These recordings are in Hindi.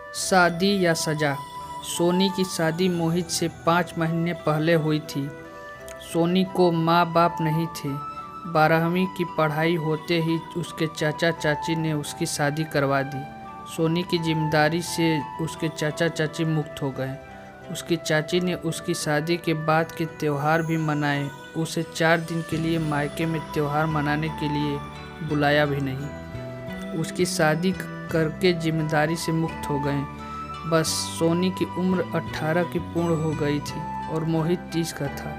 शादी या सजा। सोनी की शादी मोहित से 5 महीने पहले हुई थी। सोनी को माँ बाप नहीं थे। 12वीं की पढ़ाई होते ही उसके चाचा चाची ने उसकी शादी करवा दी। सोनी की जिम्मेदारी से उसके चाचा चाची मुक्त हो गए। उसकी चाची ने उसकी शादी के बाद के त्यौहार भी मनाए। उसे 4 दिन के लिए मायके में त्यौहार मनाने के लिए बुलाया भी नहीं। उसकी शादी करके जिम्मेदारी से मुक्त हो गए। बस सोनी की उम्र 18 की पूर्ण हो गई थी और मोहित 30 का था।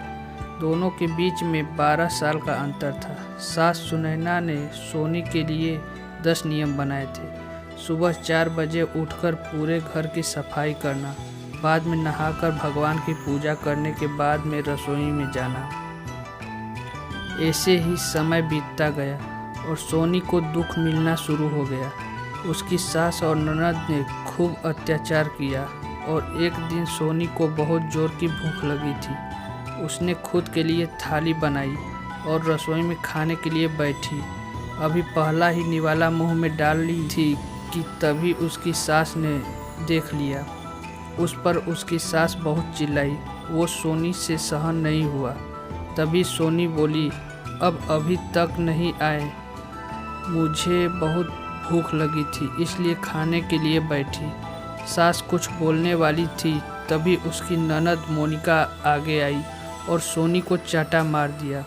दोनों के बीच में 12 साल का अंतर था। सास सुनैना ने सोनी के लिए 10 नियम बनाए थे। सुबह 4 बजे उठकर पूरे घर की सफाई करना, बाद में नहाकर भगवान की पूजा करने के बाद में रसोई में जाना। ऐसे ही समय बीतता गया और सोनी को दुख मिलना शुरू हो गया। उसकी सास और ननद ने खूब अत्याचार किया और एक दिन सोनी को बहुत जोर की भूख लगी थी। उसने खुद के लिए थाली बनाई और रसोई में खाने के लिए बैठी। अभी पहला ही निवाला मुंह में डाल ली थी कि तभी उसकी सास ने देख लिया। उस पर उसकी सास बहुत चिल्लाई। वो सोनी से सहन नहीं हुआ। तभी सोनी बोली, अब अभी तक नहीं आए, मुझे बहुत भूख लगी थी इसलिए खाने के लिए बैठी। सास कुछ बोलने वाली थी तभी उसकी ननद मोनिका आगे आई और सोनी को चाटा मार दिया।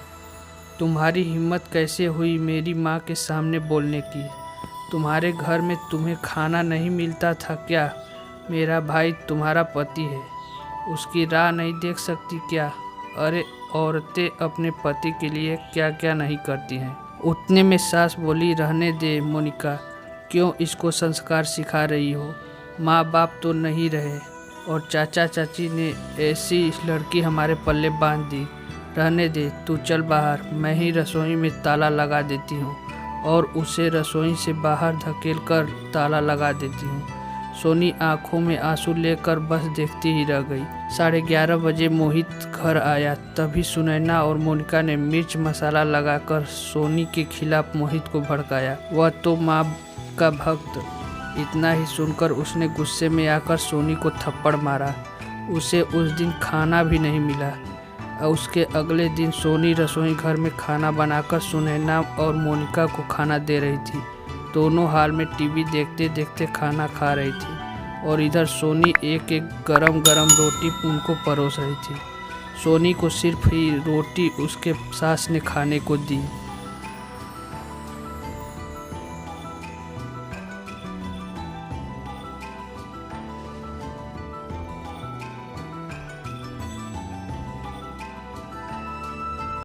तुम्हारी हिम्मत कैसे हुई मेरी माँ के सामने बोलने की? तुम्हारे घर में तुम्हें खाना नहीं मिलता था क्या? मेरा भाई तुम्हारा पति है, उसकी राह नहीं देख सकती क्या? अरे औरतें अपने पति के लिए क्या क्या नहीं करती हैं। उतने में सास बोली, रहने दे मोनिका, क्यों इसको संस्कार सिखा रही हो? माँ बाप तो नहीं रहे और चाचा चाची ने ऐसी लड़की हमारे पल्ले बांध दी। रहने दे, तू चल बाहर, मैं ही रसोई में ताला लगा देती हूँ। और उसे रसोई से बाहर धकेल कर ताला लगा देती हूँ। सोनी आंखों में आंसू लेकर बस देखती ही रह गई। 11:30 बजे मोहित घर आया। तभी सुनैना और मोनिका ने मिर्च मसाला लगाकर सोनी के खिलाफ मोहित को भड़काया। वह तो माँ का भक्त। इतना ही सुनकर उसने गुस्से में आकर सोनी को थप्पड़ मारा। उसे उस दिन खाना भी नहीं मिला। उसके अगले दिन सोनी रसोई घर में खाना बनाकर सुनैना और मोनिका को खाना दे रही थी। दोनों हाल में टीवी देखते देखते खाना खा रही थी और इधर सोनी एक एक गरम गरम रोटी उनको परोस रही थी। सोनी को सिर्फ ही रोटी उसके सास ने खाने को दी।